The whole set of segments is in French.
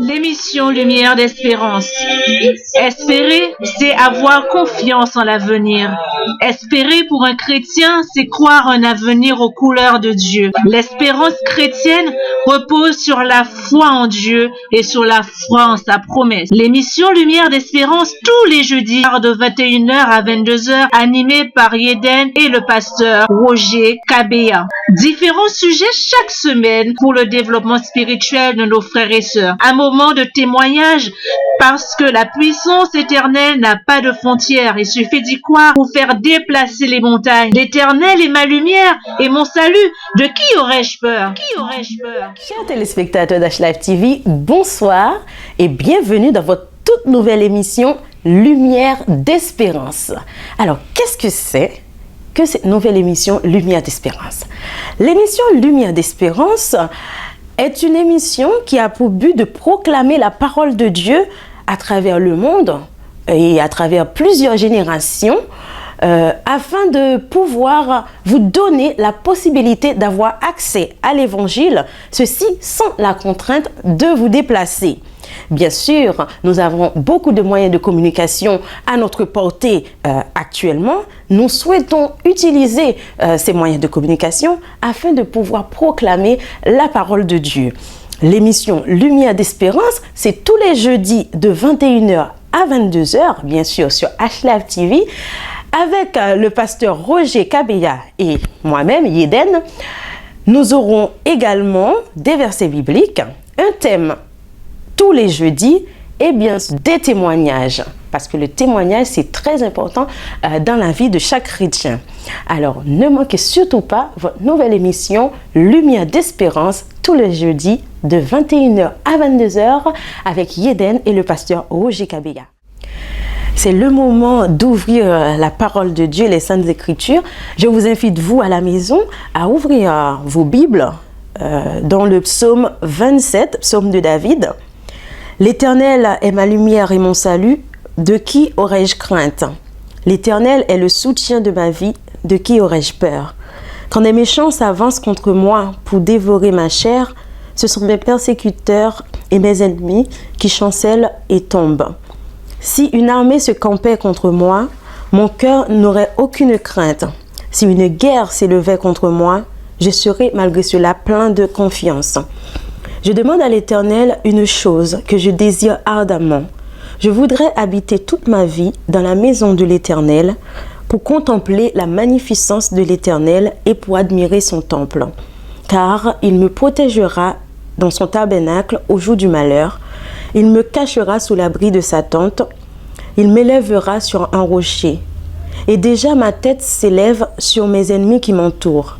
L'émission Lumière d'Espérance. Espérer, c'est avoir confiance en l'avenir. Espérer pour un chrétien, c'est croire un avenir aux couleurs de Dieu. L'espérance chrétienne repose sur la foi en Dieu et sur la foi en sa promesse. L'émission Lumière d'Espérance, tous les jeudis de 21h à 22h, animée par Yeden et le pasteur Roger Kabea. Différents sujets chaque semaine pour le développement spirituel de nos frères et sœurs. Un moment de témoignage parce que la puissance éternelle n'a pas de frontières. Il suffit d'y croire pour faire déplacer les montagnes. L'Éternel est ma lumière et mon salut. De qui aurais-je peur? Qui aurais-je peur? Chers téléspectateurs d'HLive TV, bonsoir et bienvenue dans votre toute nouvelle émission Lumière d'Espérance. Alors, qu'est-ce que c'est que cette nouvelle émission Lumière d'Espérance? L'émission Lumière d'Espérance est une émission qui a pour but de proclamer la parole de Dieu à travers le monde et à travers plusieurs générations afin de pouvoir vous donner la possibilité d'avoir accès à l'évangile, ceci sans la contrainte de vous déplacer. Bien sûr, nous avons beaucoup de moyens de communication à notre portée actuellement. Nous souhaitons utiliser ces moyens de communication afin de pouvoir proclamer la parole de Dieu. L'émission Lumière d'Espérance, c'est tous les jeudis de 21h à 22h, bien sûr sur HLive TV, avec le pasteur Roger Kabea et moi-même, Yeden. Nous aurons également des versets bibliques, un thème tous les jeudis et bien des témoignages, parce que le témoignage c'est très important dans la vie de chaque chrétien. Alors ne manquez surtout pas votre nouvelle émission Lumière d'Espérance tous les jeudis de 21h à 22h avec Yeden et le pasteur Roger Kabea. C'est le moment d'ouvrir la parole de Dieu, les Saintes Écritures. Je vous invite, vous, à la maison, à ouvrir vos Bibles dans le psaume 27, psaume de David. L'Éternel est ma lumière et mon salut, de qui aurais-je crainte? L'Éternel est le soutien de ma vie, de qui aurais-je peur? Quand des méchants s'avancent contre moi pour dévorer ma chair, ce sont mes persécuteurs et mes ennemis qui chancellent et tombent. Si une armée se campait contre moi, mon cœur n'aurait aucune crainte. Si une guerre s'élevait contre moi, je serais malgré cela plein de confiance. Je demande à l'Éternel une chose que je désire ardemment. Je voudrais habiter toute ma vie dans la maison de l'Éternel pour contempler la magnificence de l'Éternel et pour admirer son temple. Car il me protégera dans son tabernacle au jour du malheur. Il me cachera sous l'abri de sa tente. Il m'élèvera sur un rocher. Et déjà ma tête s'élève sur mes ennemis qui m'entourent.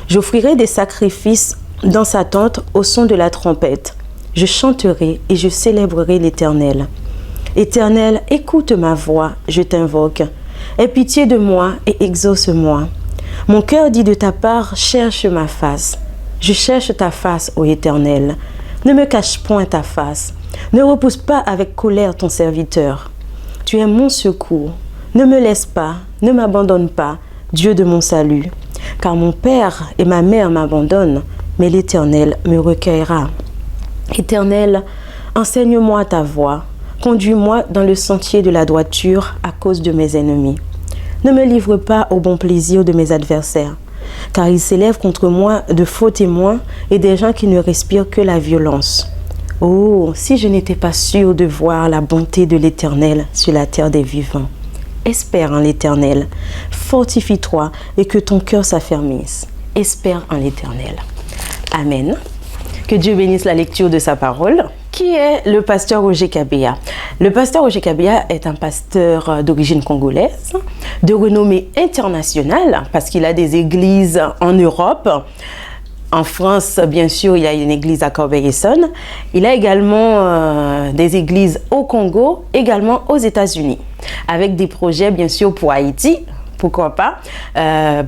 J'offrirai des sacrifices dans sa tente au son de la trompette. Je chanterai et je célébrerai l'Éternel. Éternel, écoute ma voix, je t'invoque. Aie pitié de moi et exauce-moi. Mon cœur dit de ta part, cherche ma face. Je cherche ta face, ô Éternel. Ne me cache point ta face. Ne repousse pas avec colère ton serviteur. Tu es mon secours. Ne me laisse pas, ne m'abandonne pas, Dieu de mon salut. Car mon père et ma mère m'abandonnent, mais l'Éternel me recueillera. Éternel, enseigne-moi ta voie. Conduis-moi dans le sentier de la droiture à cause de mes ennemis. Ne me livre pas au bon plaisir de mes adversaires, car ils s'élèvent contre moi de faux témoins et des gens qui ne respirent que la violence. Oh, si je n'étais pas sûre de voir la bonté de l'Éternel sur la terre des vivants. Espère en l'Éternel, fortifie-toi et que ton cœur s'affermisse. Espère en l'Éternel. Amen. Que Dieu bénisse la lecture de sa parole. Qui est le pasteur Roger Kabea? Le pasteur Roger Kabea est un pasteur d'origine congolaise, de renommée internationale, parce qu'il a des églises en Europe. En France, bien sûr, il y a une église à Corbeil-Essonnes. Il a également des églises au Congo, également aux États-Unis, avec des projets, bien sûr, pour Haïti, pourquoi pas,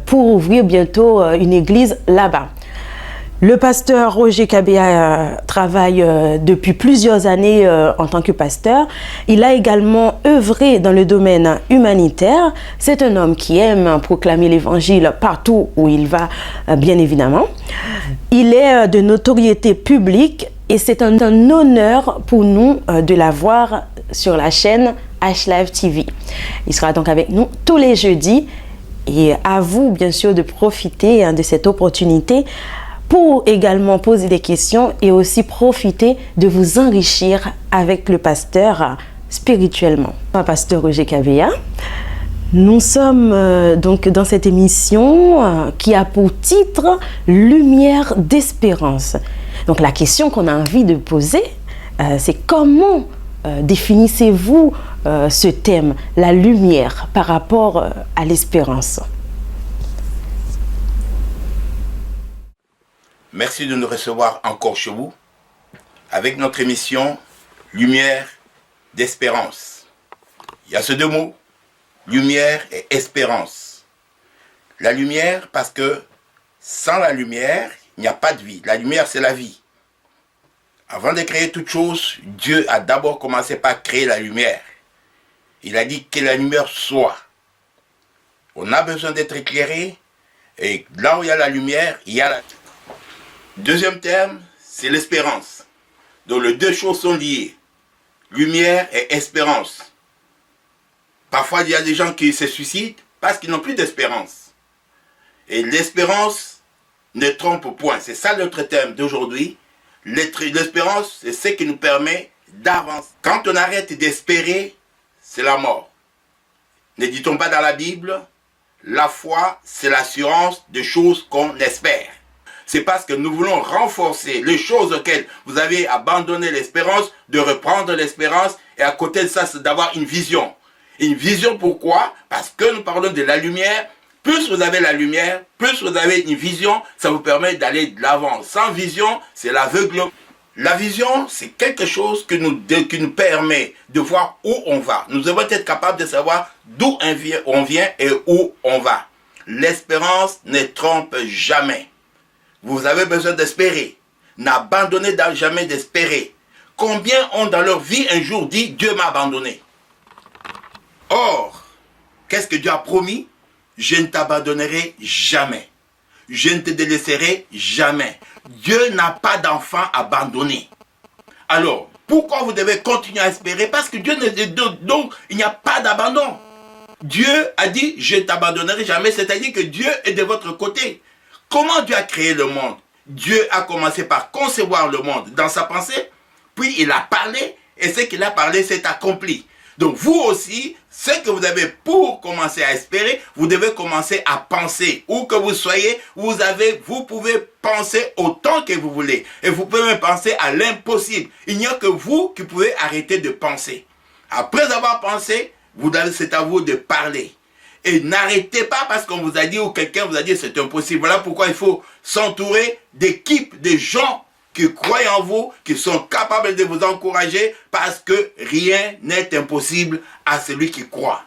pour ouvrir bientôt une église là-bas. Le pasteur Roger Kabea travaille depuis plusieurs années en tant que pasteur. Il a également œuvré dans le domaine humanitaire. C'est un homme qui aime proclamer l'évangile partout où il va, bien évidemment. Il est de notoriété publique et c'est un honneur pour nous de l'avoir sur la chaîne H-Live TV. Il sera donc avec nous tous les jeudis et à vous, bien sûr, de profiter de cette opportunité pour également poser des questions et aussi profiter de vous enrichir avec le pasteur spirituellement. Pasteur Roger Kabea, nous sommes donc dans cette émission qui a pour titre « Lumière d'espérance ». Donc la question qu'on a envie de poser, c'est comment définissez-vous ce thème, la lumière, par rapport à l'espérance? Merci de nous recevoir encore chez vous avec notre émission Lumière d'espérance. Il y a ces deux mots, lumière et espérance. La lumière parce que sans la lumière, il n'y a pas de vie. La lumière, c'est la vie. Avant de créer toute chose, Dieu a d'abord commencé par créer la lumière. Il a dit que la lumière soit. On a besoin d'être éclairé et là où il y a la lumière, il y a la... Deuxième terme, c'est l'espérance. Donc les deux choses sont liées. Lumière et espérance. Parfois, il y a des gens qui se suicident parce qu'ils n'ont plus d'espérance. Et l'espérance ne trompe point. C'est ça notre thème d'aujourd'hui. L'espérance, c'est ce qui nous permet d'avancer. Quand on arrête d'espérer, c'est la mort. Ne dit-on pas dans la Bible, la foi, c'est l'assurance de choses qu'on espère. C'est parce que nous voulons renforcer les choses auxquelles vous avez abandonné l'espérance, de reprendre l'espérance, et à côté de ça, c'est d'avoir une vision. Une vision pourquoi? Parce que nous parlons de la lumière. Plus vous avez la lumière, plus vous avez une vision, ça vous permet d'aller de l'avant. Sans vision, c'est l'aveuglement. La vision, c'est quelque chose qui nous permet de voir où on va. Nous devons être capables de savoir d'où on vient et où on va. L'espérance ne trompe jamais. Vous avez besoin d'espérer. N'abandonnez jamais d'espérer. Combien ont dans leur vie un jour dit « Dieu m'a abandonné ». Or, qu'est-ce que Dieu a promis? Je ne t'abandonnerai jamais. Je ne te délaisserai jamais. Dieu n'a pas d'enfant abandonné. Alors, pourquoi vous devez continuer à espérer? Parce que Dieu donc il n'y a pas d'abandon. Dieu a dit « Je ne t'abandonnerai jamais », c'est-à-dire que Dieu est de votre côté. Comment Dieu a créé le monde? Dieu a commencé par concevoir le monde dans sa pensée, puis il a parlé, et ce qu'il a parlé s'est accompli. Donc vous aussi, ce que vous avez pour commencer à espérer, vous devez commencer à penser. Où que vous soyez, vous pouvez penser autant que vous voulez. Et vous pouvez même penser à l'impossible. Il n'y a que vous qui pouvez arrêter de penser. Après avoir pensé, c'est à vous de parler. Et n'arrêtez pas parce qu'on vous a dit ou quelqu'un vous a dit c'est impossible. Voilà pourquoi il faut s'entourer d'équipes, de gens qui croient en vous, qui sont capables de vous encourager parce que rien n'est impossible à celui qui croit.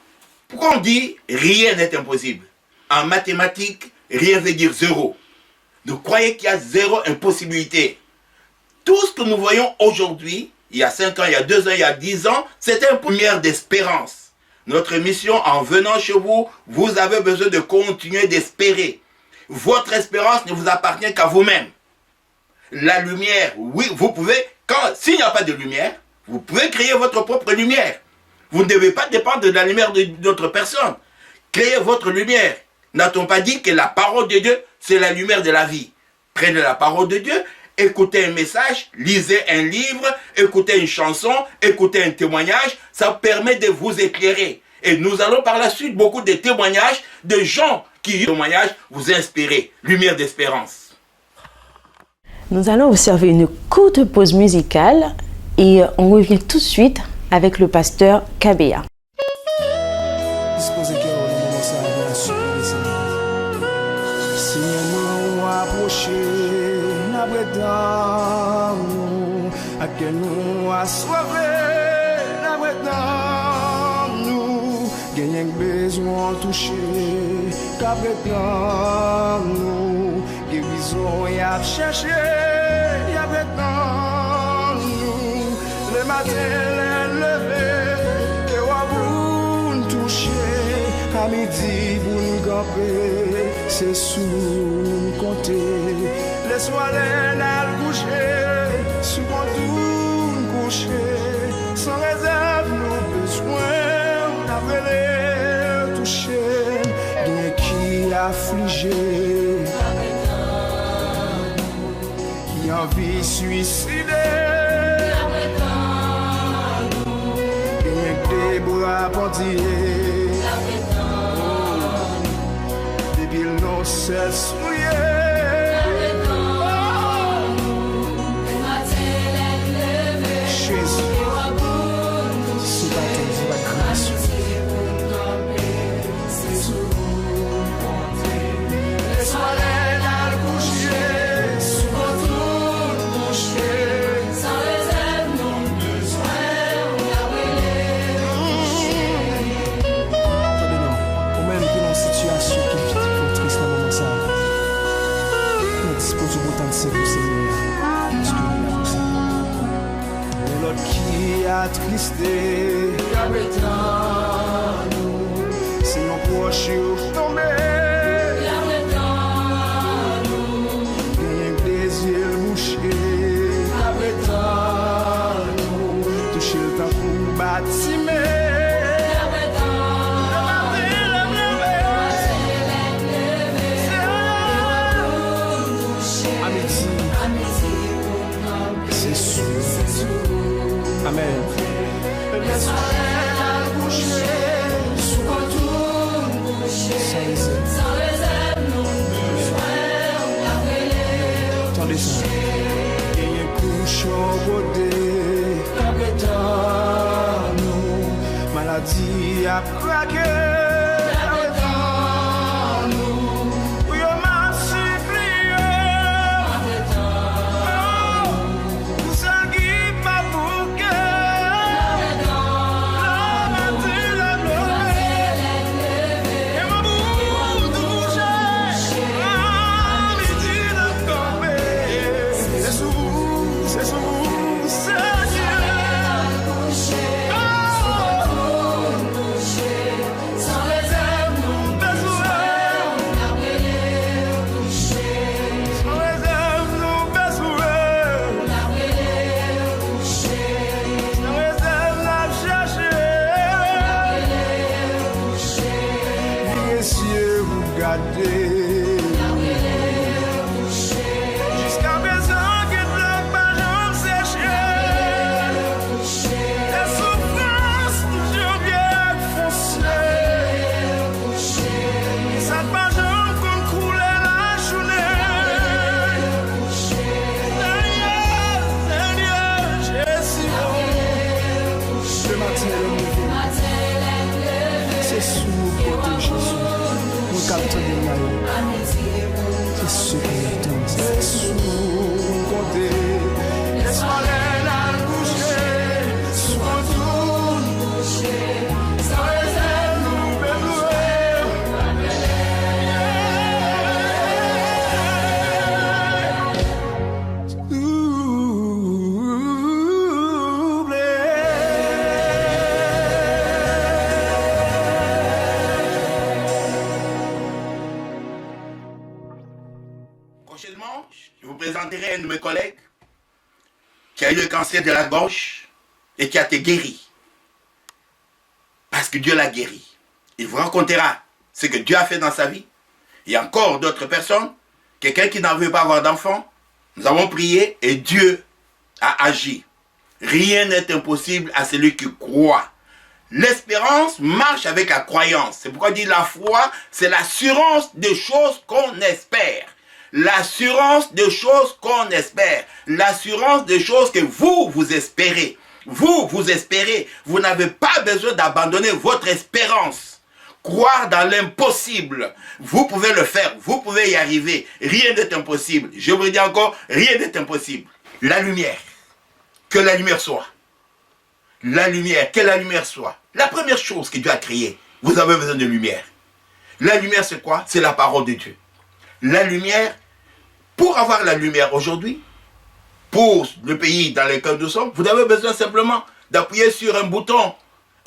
Pourquoi on dit rien n'est impossible? En mathématiques, rien veut dire zéro. Donc croyez qu'il y a zéro impossibilité. Tout ce que nous voyons aujourd'hui, il y a 5 ans, il y a 2 ans, il y a 10 ans, c'était une lumière d'espérance. Notre mission, en venant chez vous, vous avez besoin de continuer d'espérer. Votre espérance ne vous appartient qu'à vous-même. La lumière, oui, vous pouvez, s'il n'y a pas de lumière, vous pouvez créer votre propre lumière. Vous ne devez pas dépendre de la lumière d'autre personne. Créez votre lumière. N'a-t-on pas dit que la parole de Dieu, c'est la lumière de la vie? Prenez la parole de Dieu, écoutez un message, lisez un livre, écoutez une chanson, écoutez un témoignage, ça permet de vous éclairer. Et nous allons par la suite beaucoup de témoignages de gens qui, témoignages, vous inspirer. Lumière d'espérance. Nous allons observer une courte pause musicale et on revient tout de suite avec le pasteur Kabea. guérison y a cherché, y a maintenant nous. Le matin, les levé, et wa boun touché. À midi, boun gamper, c'est sous nous compter. Les soirées, l'al coucher, sous mon doux coucher. Sans réserve, nos besoins, on a les toucher. Bien qui affligé, qui a envie suicider. Bien des bras bandillés, depuis le nom cesse mouillé. Attristé, c'est nos proches tombés, bien des yeux mouchés, toucher le temps pour bâtiment. Amen. Les soirées à coucher, sous retour coucher, sans réserve, nous besoin, on a brûlé. Attendez ça. Et un couche au bodé, la nous, maladie a craqué. Prochainement, je vous présenterai un de mes collègues qui a eu le cancer de la gorge et qui a été guéri. Parce que Dieu l'a guéri. Il vous racontera ce que Dieu a fait dans sa vie. Il y a encore d'autres personnes, quelqu'un qui n'en veut pas avoir d'enfant. Nous avons prié et Dieu a agi. Rien n'est impossible à celui qui croit. L'espérance marche avec la croyance. C'est pourquoi il dit la foi, c'est l'assurance des choses qu'on espère. L'assurance des choses qu'on espère. L'assurance des choses que vous espérez. Vous espérez. Vous n'avez pas besoin d'abandonner votre espérance. Croire dans l'impossible. Vous pouvez le faire. Vous pouvez y arriver. Rien n'est impossible. Je vous dis encore, rien n'est impossible. La lumière. Que la lumière soit. La lumière. Que la lumière soit. La première chose que Dieu a créée, vous avez besoin de lumière. La lumière, c'est quoi? C'est la parole de Dieu. La lumière pour avoir la lumière aujourd'hui, pour le pays dans lequel nous sommes, vous avez besoin simplement d'appuyer sur un bouton,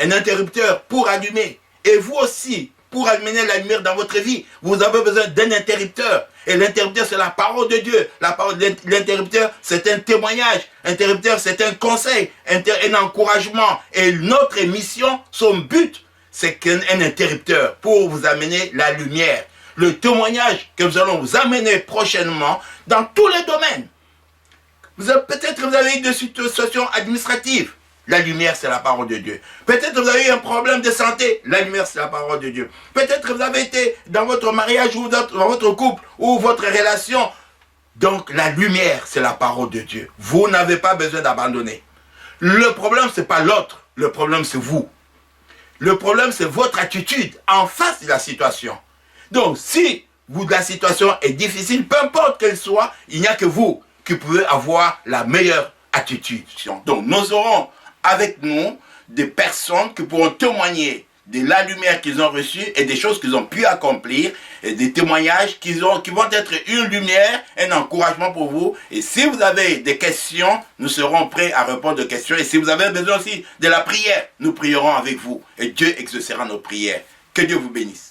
un interrupteur pour allumer. Et vous aussi, pour amener la lumière dans votre vie, vous avez besoin d'un interrupteur. Et l'interrupteur, c'est la parole de Dieu. L'interrupteur, c'est un témoignage. L'interrupteur, c'est un conseil, un encouragement. Et notre mission, son but, c'est qu'un interrupteur pour vous amener la lumière. Le témoignage que nous allons vous amener prochainement dans tous les domaines. Peut-être que vous avez eu des situations administratives. La lumière, c'est la parole de Dieu. Peut-être que vous avez eu un problème de santé. La lumière, c'est la parole de Dieu. Peut-être que vous avez été dans votre mariage ou dans votre couple ou votre relation. Donc, la lumière, c'est la parole de Dieu. Vous n'avez pas besoin d'abandonner. Le problème, ce n'est pas l'autre. Le problème, c'est vous. Le problème, c'est votre attitude en face de la situation. Donc, si la situation est difficile, peu importe qu'elle soit, il n'y a que vous qui pouvez avoir la meilleure attitude. Donc, nous aurons avec nous des personnes qui pourront témoigner de la lumière qu'ils ont reçue et des choses qu'ils ont pu accomplir et des témoignages qui vont être une lumière, un encouragement pour vous. Et si vous avez des questions, nous serons prêts à répondre aux questions. Et si vous avez besoin aussi de la prière, nous prierons avec vous et Dieu exaucera nos prières. Que Dieu vous bénisse.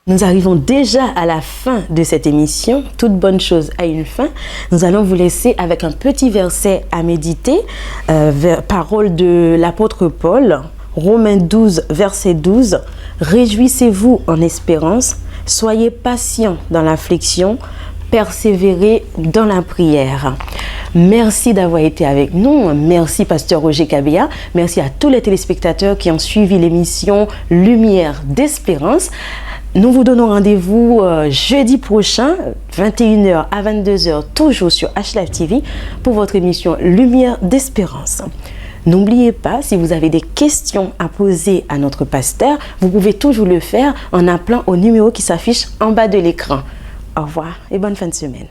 Nous arrivons déjà à la fin de cette émission. Toute bonne chose a une fin. Nous allons vous laisser avec un petit verset à méditer. Parole de l'apôtre Paul, Romains 12, verset 12. Réjouissez-vous en espérance, soyez patients dans l'affliction, persévérez dans la prière. Merci d'avoir été avec nous. Merci Pasteur Roger Kabea. Merci à tous les téléspectateurs qui ont suivi l'émission Lumière d'Espérance. Nous vous donnons rendez-vous jeudi prochain, 21h à 22h, toujours sur HLive TV, pour votre émission Lumière d'Espérance. N'oubliez pas, si vous avez des questions à poser à notre pasteur, vous pouvez toujours le faire en appelant au numéro qui s'affiche en bas de l'écran. Au revoir et bonne fin de semaine.